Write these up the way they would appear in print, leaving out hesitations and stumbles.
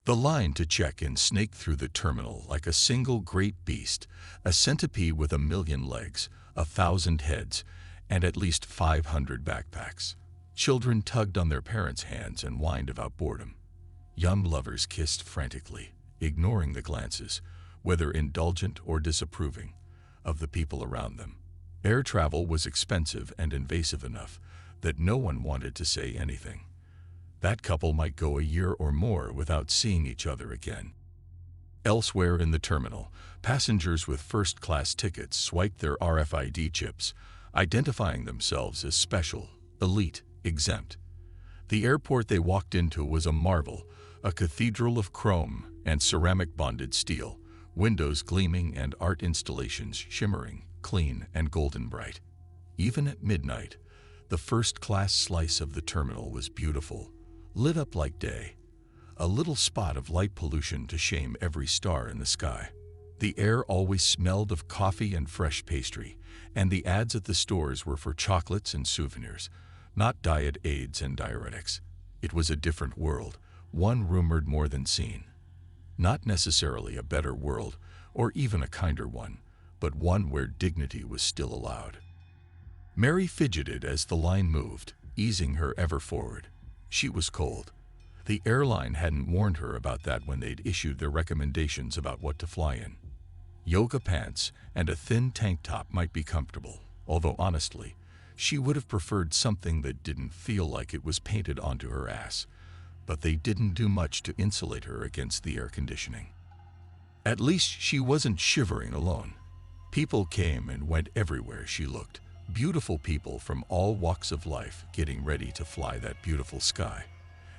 The line to check-in snaked through the terminal like a single great beast, a centipede with 1,000,000 legs, 1,000 heads, and at least 500 backpacks. Children tugged on their parents' hands and whined about boredom. Young lovers kissed frantically, ignoring the glances, whether indulgent or disapproving, of the people around them. Air travel was expensive and invasive enough that no one wanted to say anything. That couple might go a year or more without seeing each other again. Elsewhere in the terminal, passengers with first-class tickets swiped their RFID chips, identifying themselves as special, elite, exempt. The airport they walked into was a marvel, a cathedral of chrome and ceramic-bonded steel, windows gleaming and art installations shimmering, clean and golden bright. Even at midnight, the first-class slice of the terminal was beautiful, lit up like day, a little spot of light pollution to shame every star in the sky. The air always smelled of coffee and fresh pastry, and the ads at the stores were for chocolates and souvenirs, not diet aids and diuretics. It was a different world, one rumored more than seen. Not necessarily a better world, or even a kinder one, but one where dignity was still allowed. Mary fidgeted as the line moved, easing her ever forward. She was cold. The airline hadn't warned her about that when they'd issued their recommendations about what to fly in. Yoga pants and a thin tank top might be comfortable, although honestly, she would have preferred something that didn't feel like it was painted onto her ass. But they didn't do much to insulate her against the air conditioning. At least she wasn't shivering alone. People came and went everywhere she looked. Beautiful people from all walks of life getting ready to fly that beautiful sky.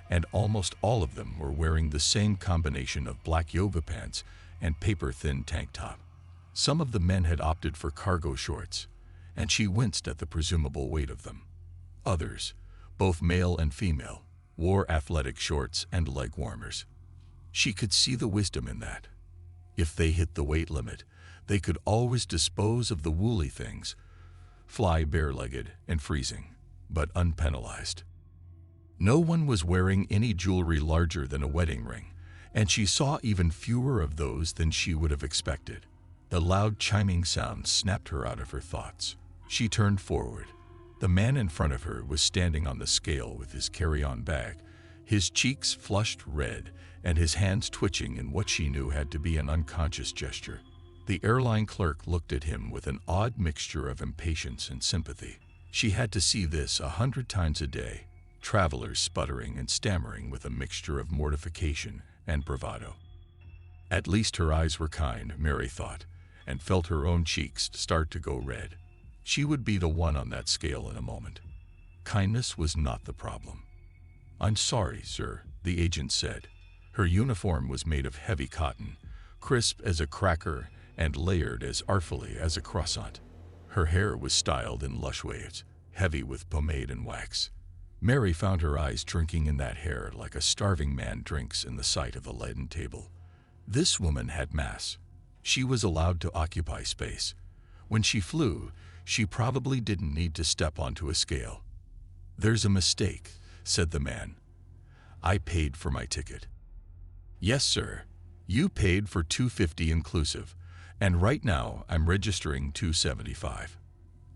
And almost all of them were wearing the same combination of black yoga pants and paper-thin tank top. Some of the men had opted for cargo shorts, and she winced at the presumable weight of them. Others, both male and female, wore athletic shorts and leg warmers. She could see the wisdom in that. If they hit the weight limit, they could always dispose of the woolly things, fly bare-legged and freezing, but unpenalized. No one was wearing any jewelry larger than a wedding ring, and she saw even fewer of those than she would have expected. The loud chiming sound snapped her out of her thoughts. She turned forward. The man in front of her was standing on the scale with his carry-on bag, his cheeks flushed red and his hands twitching in what she knew had to be an unconscious gesture. The airline clerk looked at him with an odd mixture of impatience and sympathy. She had to see this 100 times a day, travelers sputtering and stammering with a mixture of mortification and bravado. At least her eyes were kind, Mary thought, and felt her own cheeks start to go red. She would be the one on that scale in a moment. Kindness was not the problem. "I'm sorry, sir," the agent said. Her uniform was made of heavy cotton, crisp as a cracker and layered as artfully as a croissant. Her hair was styled in lush waves, heavy with pomade and wax. Mary found her eyes drinking in that hair like a starving man drinks in the sight of a leaden table. This woman had mass. She was allowed to occupy space. When she flew, she probably didn't need to step onto a scale. "There's a mistake," said the man. "I paid for my ticket." "Yes, sir. You paid for $250 inclusive, and right now I'm registering $275.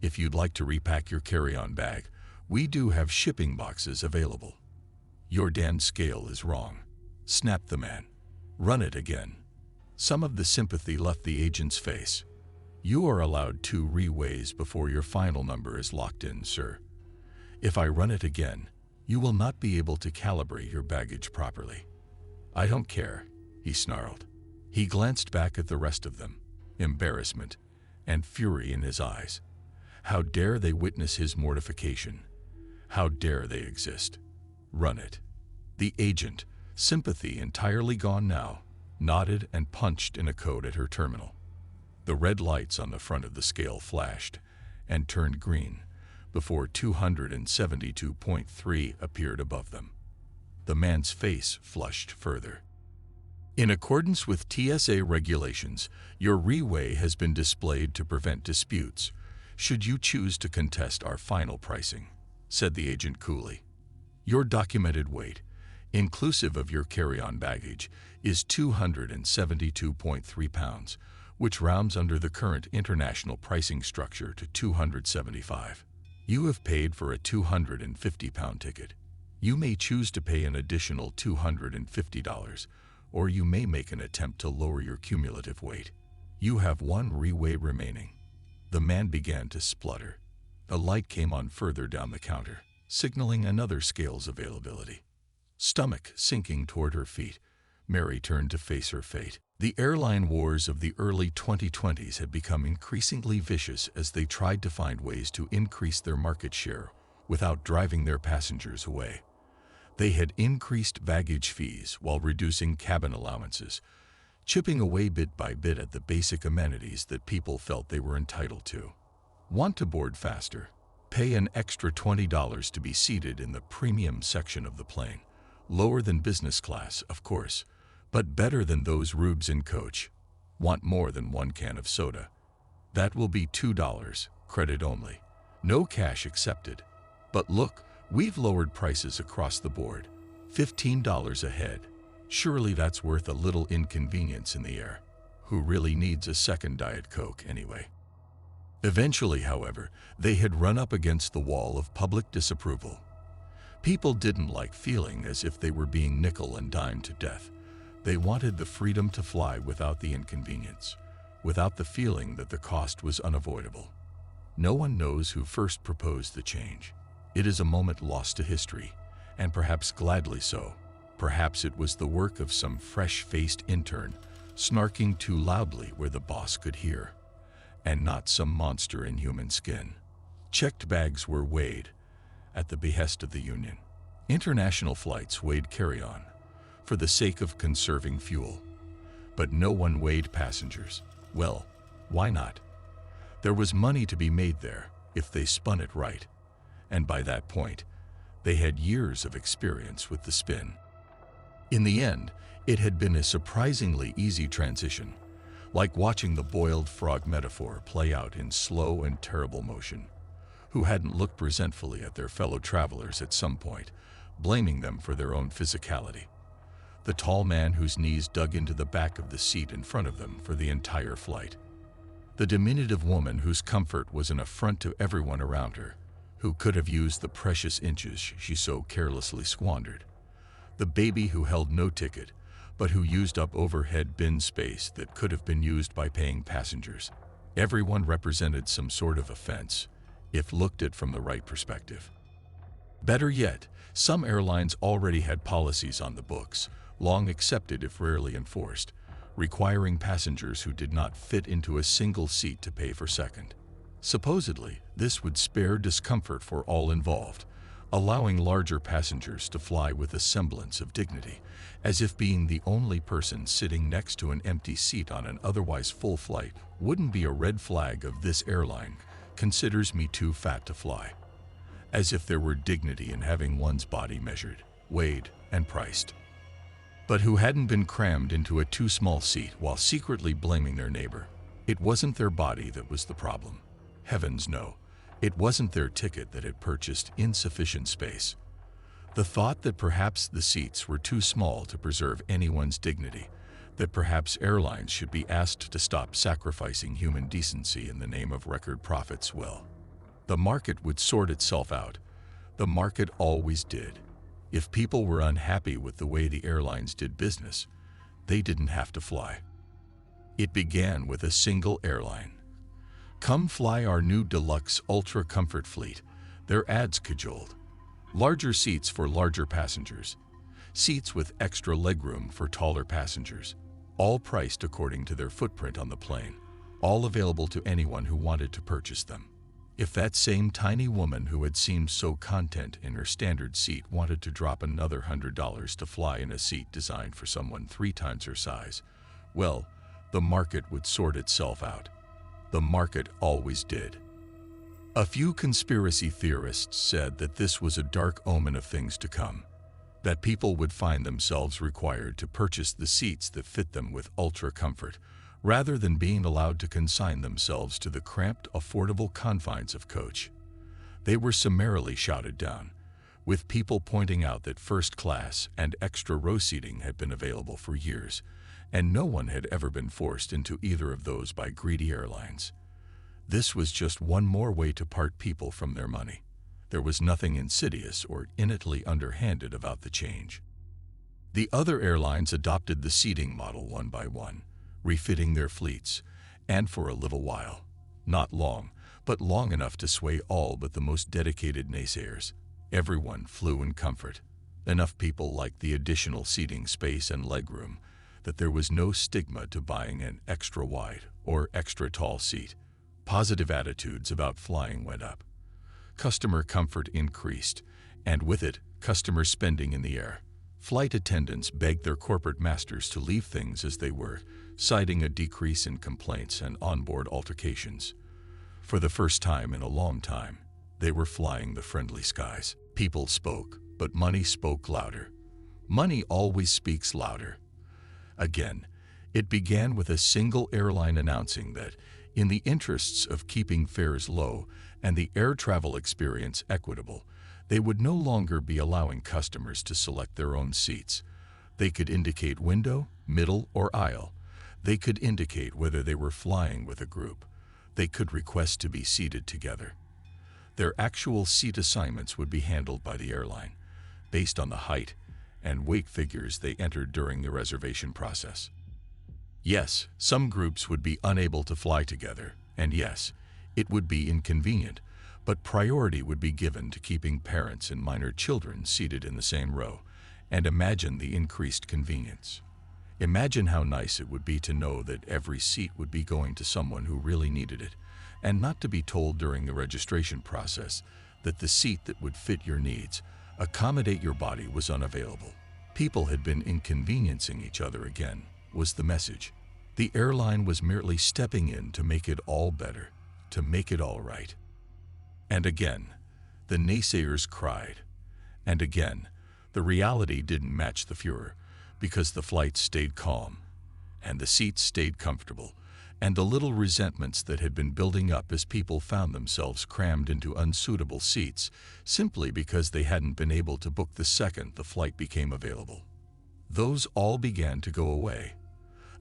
If you'd like to repack your carry-on bag, we do have shipping boxes available." "Your damn scale is wrong," snapped the man. "Run it again." Some of the sympathy left the agent's face. "You are allowed 2 reways before your final number is locked in, sir. If I run it again, you will not be able to calibrate your baggage properly." "I don't care," he snarled. He glanced back at the rest of them, embarrassment and fury in his eyes. How dare they witness his mortification? How dare they exist? Run it. The agent, sympathy entirely gone now, nodded and punched in a code at her terminal. The red lights on the front of the scale flashed and turned green before 272.3 appeared above them. The man's face flushed further. "In accordance with TSA regulations, your reway has been displayed to prevent disputes, should you choose to contest our final pricing," said the agent coolly. "Your documented weight, inclusive of your carry-on baggage, is 272.3 pounds, which rounds under the current international pricing structure to 275. You have paid for a 250-pound ticket. You may choose to pay an additional $250, or you may make an attempt to lower your cumulative weight. You have one reweigh remaining. The man began to splutter. A light came on further down the counter, signaling another scale's availability. Stomach sinking toward her feet, Mary turned to face her fate. The airline wars of the early 2020s had become increasingly vicious as they tried to find ways to increase their market share without driving their passengers away. They had increased baggage fees while reducing cabin allowances, chipping away bit by bit at the basic amenities that people felt they were entitled to. Want to board faster? Pay an extra $20 to be seated in the premium section of the plane. Lower than business class, of course, but better than those rubes in coach. Want more than one can of soda? That will be $2, credit only. No cash accepted. But look, we've lowered prices across the board. $15 a head. Surely that's worth a little inconvenience in the air. Who really needs a second Diet Coke anyway? Eventually, however, they had run up against the wall of public disapproval. People didn't like feeling as if they were being nickel and dimed to death. They wanted the freedom to fly without the inconvenience, without the feeling that the cost was unavoidable. No one knows who first proposed the change. It is a moment lost to history, and perhaps gladly so. Perhaps it was the work of some fresh-faced intern, snarking too loudly where the boss could hear, and not some monster in human skin. Checked bags were weighed, at the behest of the union. International flights weighed carry-on, for the sake of conserving fuel. But no one weighed passengers. Well, why not? There was money to be made there, if they spun it right. And by that point, they had years of experience with the spin. In the end, it had been a surprisingly easy transition, like watching the boiled frog metaphor play out in slow and terrible motion. Who hadn't looked resentfully at their fellow travelers at some point, blaming them for their own physicality? The tall man whose knees dug into the back of the seat in front of them for the entire flight. The diminutive woman whose comfort was an affront to everyone around her, who could have used the precious inches she so carelessly squandered. The baby who held no ticket, but who used up overhead bin space that could have been used by paying passengers. Everyone represented some sort of offense, if looked at from the right perspective. Better yet, some airlines already had policies on the books, long accepted if rarely enforced, requiring passengers who did not fit into a single seat to pay for second. Supposedly, this would spare discomfort for all involved, allowing larger passengers to fly with a semblance of dignity, as if being the only person sitting next to an empty seat on an otherwise full flight wouldn't be a red flag of this airline considers me too fat to fly. As if there were dignity in having one's body measured, weighed, and priced. But who hadn't been crammed into a too small seat while secretly blaming their neighbor? It wasn't their body that was the problem. Heavens no, it wasn't their ticket that had purchased insufficient space. The thought that perhaps the seats were too small to preserve anyone's dignity, that perhaps airlines should be asked to stop sacrificing human decency in the name of record profits, well, the market would sort itself out. The market always did. If people were unhappy with the way the airlines did business, they didn't have to fly. It began with a single airline. Come fly our new deluxe ultra comfort fleet, their ads cajoled. Larger seats for larger passengers. Seats with extra legroom for taller passengers. All priced according to their footprint on the plane. All available to anyone who wanted to purchase them. If that same tiny woman who had seemed so content in her standard seat wanted to drop another $100 to fly in a seat designed for someone 3 times her size, well, the market would sort itself out. The market always did. A few conspiracy theorists said that this was a dark omen of things to come, that people would find themselves required to purchase the seats that fit them with ultra comfort, rather than being allowed to consign themselves to the cramped, affordable confines of coach. They were summarily shouted down, with people pointing out that first class and extra row seating had been available for years, and no one had ever been forced into either of those by greedy airlines. This was just one more way to part people from their money. There was nothing insidious or innately underhanded about the change. The other airlines adopted the seating model one by one, refitting their fleets, and for a little while, not long, but long enough to sway all but the most dedicated naysayers, everyone flew in comfort. Enough people liked the additional seating space and legroom that there was no stigma to buying an extra wide or extra tall seat. Positive attitudes about flying went up. Customer comfort increased, and with it, customer spending in the air. Flight attendants begged their corporate masters to leave things as they were, citing a decrease in complaints and onboard altercations. For the first time in a long time, they were flying the friendly skies. People spoke, but money spoke louder. Money always speaks louder. Again, it began with a single airline announcing that, in the interests of keeping fares low and the air travel experience equitable, they would no longer be allowing customers to select their own seats. They could indicate window, middle, or aisle. They could indicate whether they were flying with a group. They could request to be seated together. Their actual seat assignments would be handled by the airline, based on the height and weight figures they entered during the reservation process. Yes, some groups would be unable to fly together, and yes, it would be inconvenient, but priority would be given to keeping parents and minor children seated in the same row, and imagine the increased convenience. Imagine how nice it would be to know that every seat would be going to someone who really needed it, and not to be told during the registration process that the seat that would fit your needs, accommodate your body, was unavailable. People had been inconveniencing each other again, was the message. The airline was merely stepping in to make it all better, to make it all right. And again, the naysayers cried. And again, the reality didn't match the furor, because the flight stayed calm, and the seats stayed comfortable, and the little resentments that had been building up as people found themselves crammed into unsuitable seats simply because they hadn't been able to book the second the flight became available. Those all began to go away.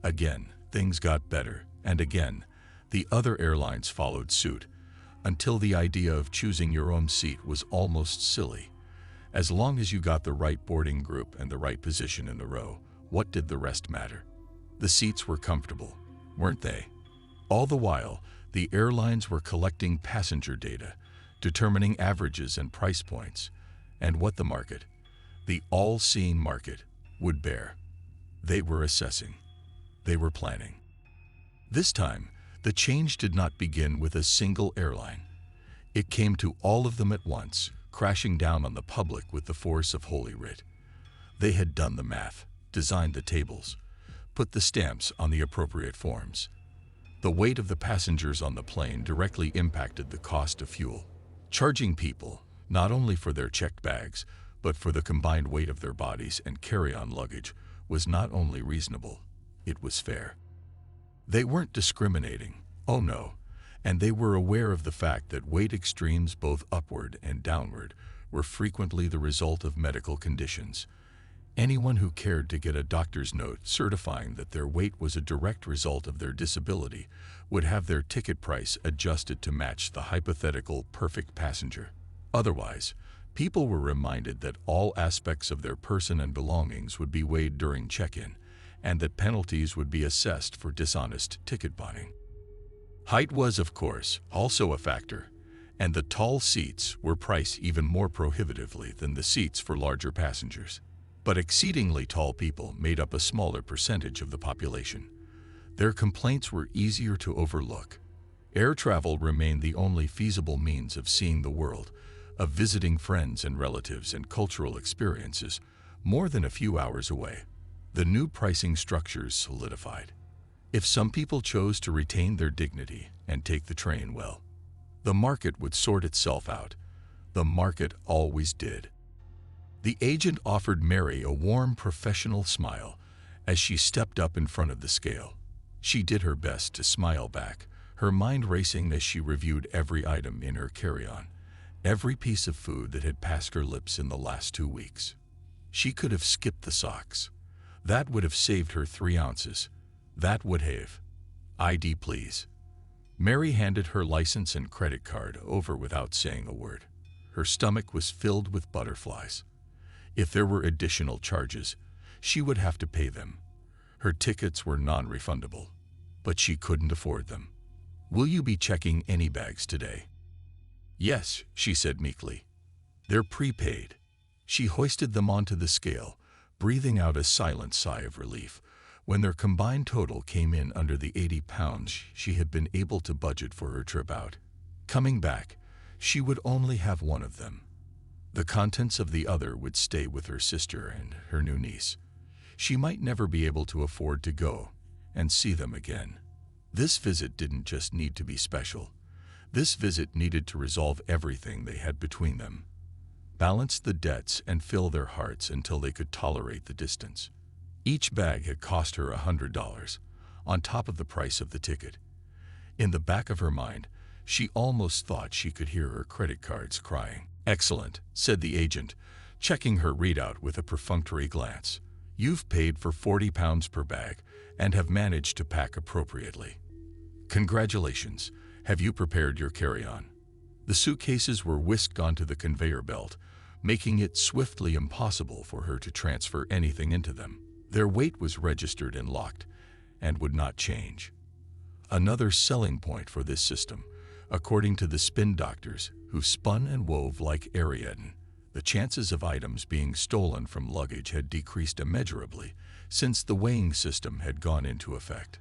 Again, things got better, and again, the other airlines followed suit, until the idea of choosing your own seat was almost silly. As long as you got the right boarding group and the right position in the row, what did the rest matter? The seats were comfortable, weren't they? All the while, the airlines were collecting passenger data, determining averages and price points, and what the market, the all-seeing market, would bear. They were assessing. They were planning. This time, the change did not begin with a single airline. It came to all of them at once, crashing down on the public with the force of Holy Writ. They had done the math, designed the tables, put the stamps on the appropriate forms. The weight of the passengers on the plane directly impacted the cost of fuel. Charging people, not only for their checked bags, but for the combined weight of their bodies and carry-on luggage, was not only reasonable, it was fair. They weren't discriminating, oh no, and they were aware of the fact that weight extremes both upward and downward were frequently the result of medical conditions. Anyone who cared to get a doctor's note certifying that their weight was a direct result of their disability would have their ticket price adjusted to match the hypothetical perfect passenger. Otherwise, people were reminded that all aspects of their person and belongings would be weighed during check-in, and that penalties would be assessed for dishonest ticket buying. Height was, of course, also a factor, and the tall seats were priced even more prohibitively than the seats for larger passengers. But exceedingly tall people made up a smaller percentage of the population. Their complaints were easier to overlook. Air travel remained the only feasible means of seeing the world, of visiting friends and relatives and cultural experiences more than a few hours away. The new pricing structures solidified. If some people chose to retain their dignity and take the train, well, the market would sort itself out. The market always did. The agent offered Mary a warm, professional smile as she stepped up in front of the scale. She did her best to smile back, her mind racing as she reviewed every item in her carry-on, every piece of food that had passed her lips in the last 2 weeks. She could have skipped the socks. That would have saved her 3 ounces. That would have. ID, please. Mary handed her license and credit card over without saying a word. Her stomach was filled with butterflies. If there were additional charges, she would have to pay them. Her tickets were non-refundable, but she couldn't afford them. Will you be checking any bags today? Yes, she said meekly. They're prepaid. She hoisted them onto the scale, breathing out a silent sigh of relief when their combined total came in under the 80 pounds she had been able to budget for her trip out. Coming back, she would only have one of them. The contents of the other would stay with her sister and her new niece. She might never be able to afford to go and see them again. This visit didn't just need to be special. This visit needed to resolve everything they had between them, balance the debts, and fill their hearts until they could tolerate the distance. Each bag had cost her $100, on top of the price of the ticket. In the back of her mind, she almost thought she could hear her credit cards crying. Excellent, said the agent, checking her readout with a perfunctory glance. You've paid for £40 per bag and have managed to pack appropriately. Congratulations. Have you prepared your carry-on? The suitcases were whisked onto the conveyor belt, making it swiftly impossible for her to transfer anything into them. Their weight was registered and locked, and would not change. Another selling point for this system, according to the spin doctors who spun and wove like Ariadne, the chances of items being stolen from luggage had decreased immeasurably since the weighing system had gone into effect.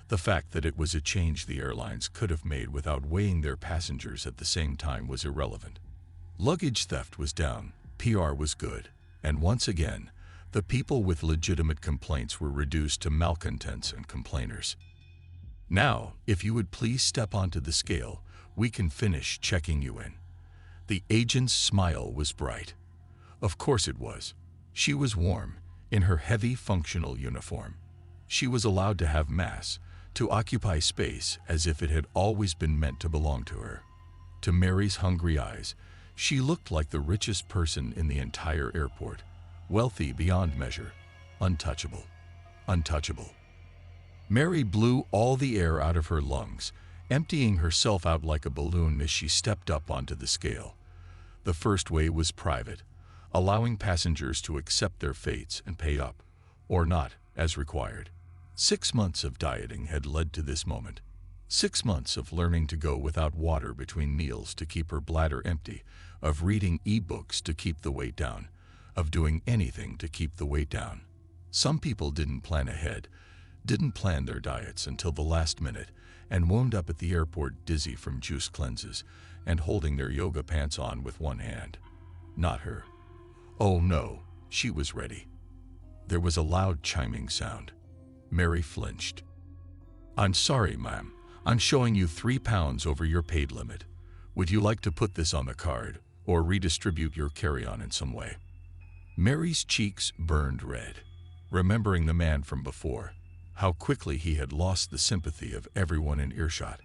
The fact that it was a change the airlines could have made without weighing their passengers at the same time was irrelevant. Luggage theft was down, PR was good, and once again, the people with legitimate complaints were reduced to malcontents and complainers. Now, if you would please step onto the scale, we can finish checking you in. The agent's smile was bright. Of course it was. She was warm, in her heavy functional uniform. She was allowed to have mass, to occupy space as if it had always been meant to belong to her. To Mary's hungry eyes, she looked like the richest person in the entire airport, wealthy beyond measure, untouchable, untouchable. Mary blew all the air out of her lungs, emptying herself out like a balloon as she stepped up onto the scale. The first weigh was private, allowing passengers to accept their fates and pay up, or not, as required. 6 months of dieting had led to this moment. 6 months of learning to go without water between meals to keep her bladder empty, of reading e-books to keep the weight down, of doing anything to keep the weight down. Some people didn't plan ahead, didn't plan their diets until the last minute, and wound up at the airport dizzy from juice cleanses and holding their yoga pants on with one hand. Not her. Oh no, she was ready. There was a loud chiming sound. Mary flinched. I'm sorry, ma'am. I'm showing you £3 over your paid limit. Would you like to put this on the card or redistribute your carry-on in some way? Mary's cheeks burned red, remembering the man from before, how quickly he had lost the sympathy of everyone in earshot,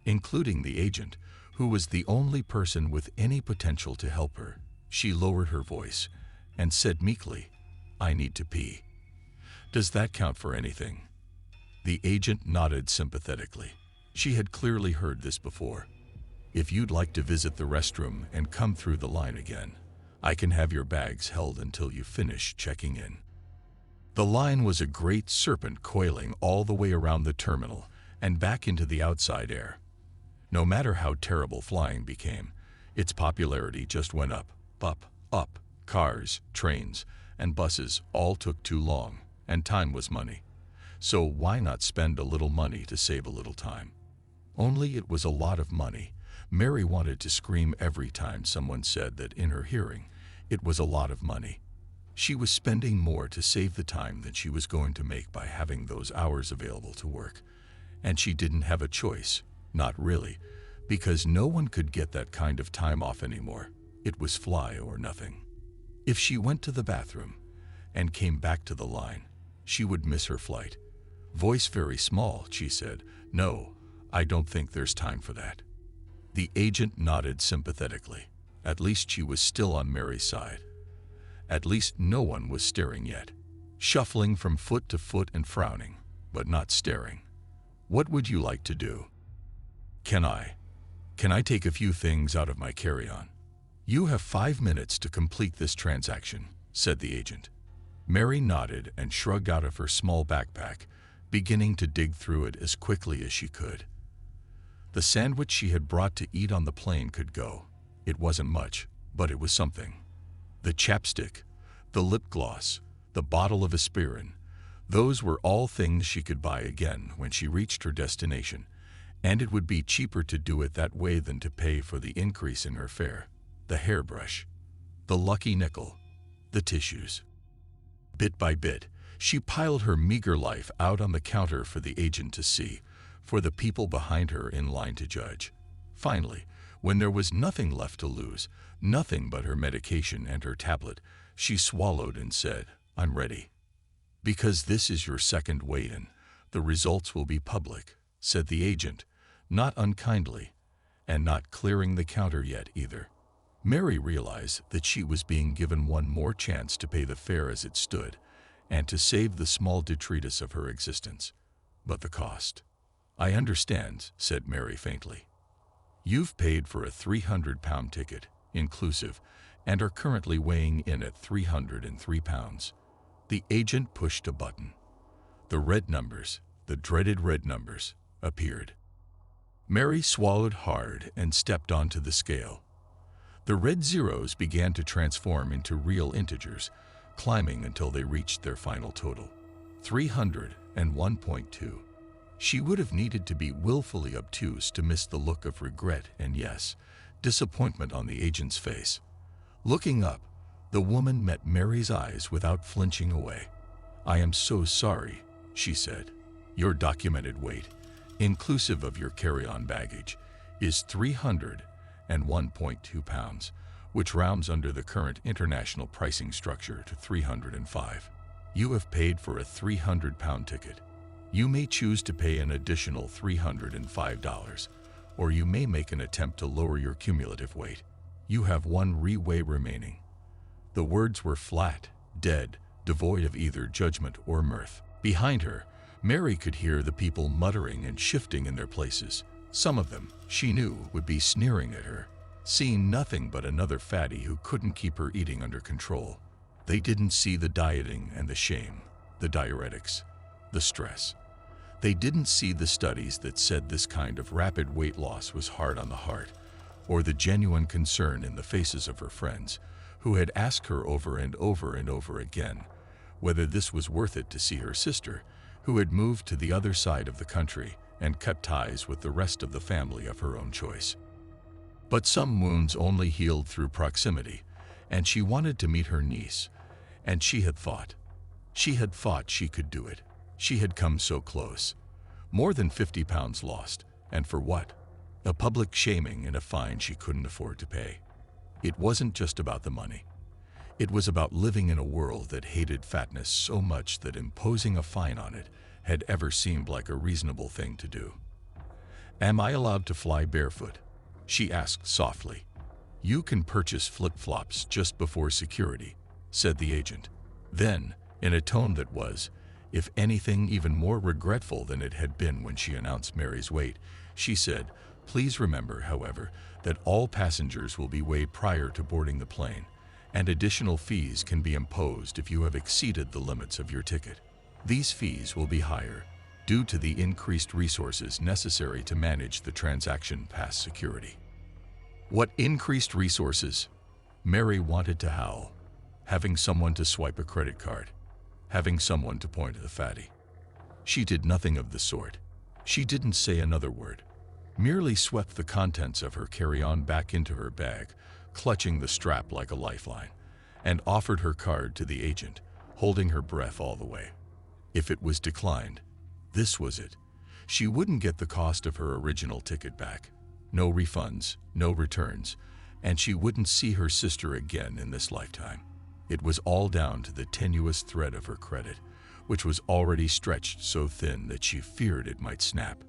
including the agent, who was the only person with any potential to help her. She lowered her voice and said meekly, I need to pee. Does that count for anything? The agent nodded sympathetically. She had clearly heard this before. If you'd like to visit the restroom and come through the line again, I can have your bags held until you finish checking in. The line was a great serpent coiling all the way around the terminal and back into the outside air. No matter how terrible flying became, its popularity just went up, up, up. Cars, trains, and buses all took too long, and time was money. So why not spend a little money to save a little time? Only it was a lot of money. Mary wanted to scream every time someone said that in her hearing. It was a lot of money. She was spending more to save the time than she was going to make by having those hours available to work. And she didn't have a choice, not really, because no one could get that kind of time off anymore. It was fly or nothing. If she went to the bathroom and came back to the line, she would miss her flight. Voice very small, she said, No, I don't think there's time for that. The agent nodded sympathetically. At least she was still on Mary's side. At least no one was staring yet. Shuffling from foot to foot and frowning, but not staring. What would you like to do? Can I take a few things out of my carry-on? You have 5 minutes to complete this transaction, said the agent. Mary nodded and shrugged out of her small backpack, beginning to dig through it as quickly as she could. The sandwich she had brought to eat on the plane could go. It wasn't much, but it was something. The chapstick, the lip gloss, the bottle of aspirin, those were all things she could buy again when she reached her destination, and it would be cheaper to do it that way than to pay for the increase in her fare. The hairbrush, the lucky nickel, the tissues. Bit by bit, she piled her meager life out on the counter for the agent to see, for the people behind her in line to judge. Finally, when there was nothing left to lose, nothing but her medication and her tablet, she swallowed and said, "I'm ready." "Because this is your second weigh-in, the results will be public," said the agent, not unkindly, and not clearing the counter yet either. Mary realized that she was being given one more chance to pay the fare as it stood, and to save the small detritus of her existence. But the cost. "I understand," said Mary faintly. "You've paid for a 300-pound ticket, inclusive, and are currently weighing in at 303 pounds. The agent pushed a button. The red numbers, the dreaded red numbers, appeared. Mary swallowed hard and stepped onto the scale. The red zeros began to transform into real integers, climbing until they reached their final total, 301.2. She would have needed to be willfully obtuse to miss the look of regret and, yes, disappointment on the agent's face. Looking up, the woman met Mary's eyes without flinching away. "I am so sorry," she said. "Your documented weight, inclusive of your carry-on baggage, is 301.2 pounds, which rounds under the current international pricing structure to 305. You have paid for a 300-pound ticket. You may choose to pay an additional $305, or you may make an attempt to lower your cumulative weight. You have one re-weigh remaining." The words were flat, dead, devoid of either judgment or mirth. Behind her, Mary could hear the people muttering and shifting in their places. Some of them, she knew, would be sneering at her, seeing nothing but another fatty who couldn't keep her eating under control. They didn't see the dieting and the shame, the diuretics, the stress. They didn't see the studies that said this kind of rapid weight loss was hard on the heart, or the genuine concern in the faces of her friends, who had asked her over and over and over again whether this was worth it to see her sister, who had moved to the other side of the country and cut ties with the rest of the family of her own choice. But some wounds only healed through proximity, and she wanted to meet her niece, and she had thought she could do it. She had come so close. More than 50 pounds lost, and for what? A public shaming and a fine she couldn't afford to pay. It wasn't just about the money. It was about living in a world that hated fatness so much that imposing a fine on it had ever seemed like a reasonable thing to do. "Am I allowed to fly barefoot?" she asked softly. "You can purchase flip-flops just before security," said the agent. Then, in a tone that was, if anything, even more regretful than it had been when she announced Mary's weight, she said, "Please remember, however, that all passengers will be weighed prior to boarding the plane, and additional fees can be imposed if you have exceeded the limits of your ticket. These fees will be higher due to the increased resources necessary to manage the transaction past security." What increased resources? Mary wanted to howl. Having someone to swipe a credit card. Having someone to point at the fatty. She did nothing of the sort. She didn't say another word. Merely swept the contents of her carry-on back into her bag, clutching the strap like a lifeline, and offered her card to the agent, holding her breath all the way. If it was declined, this was it. She wouldn't get the cost of her original ticket back. No refunds, no returns, and she wouldn't see her sister again in this lifetime. It was all down to the tenuous thread of her credit, which was already stretched so thin that she feared it might snap.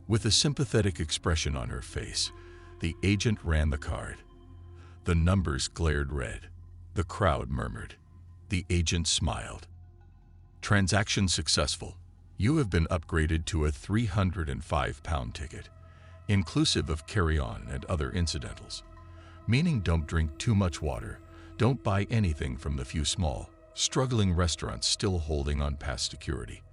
With a sympathetic expression on her face, The agent ran the card. The numbers glared red. The crowd murmured. The agent smiled. Transaction successful. You have been upgraded to a £305 ticket, inclusive of carry-on and other incidentals. Meaning don't drink too much water, don't buy anything from the few small, struggling restaurants still holding on past security.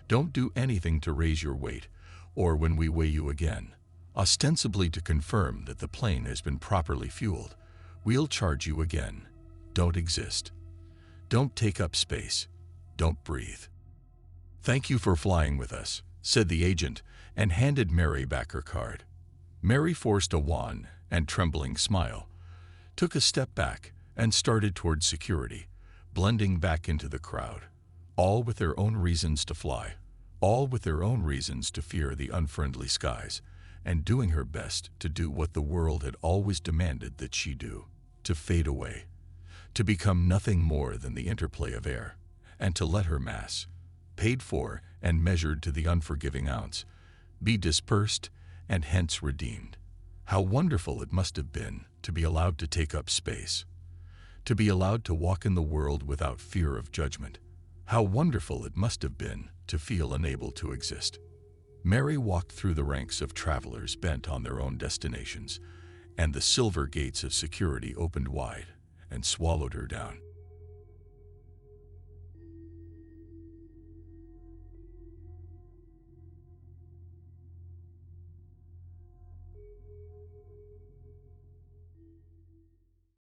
Don't do anything to raise your weight, or when we weigh you again, ostensibly to confirm that the plane has been properly fueled, we'll charge you again. Don't exist. Don't take up space. Don't breathe. Thank you for flying with us, said the agent, and handed Mary back her card. Mary forced a wan and trembling smile, took a step back, and started towards security, blending back into the crowd, all with their own reasons to fly, all with their own reasons to fear the unfriendly skies, and doing her best to do what the world had always demanded that she do, to fade away, to become nothing more than the interplay of air, and to let her mass, paid for and measured to the unforgiving ounce, be dispersed and hence redeemed. How wonderful it must have been to be allowed to take up space, to be allowed to walk in the world without fear of judgment. How wonderful it must have been to feel unable to exist. Mary walked through the ranks of travelers bent on their own destinations, and the silver gates of security opened wide and swallowed her down.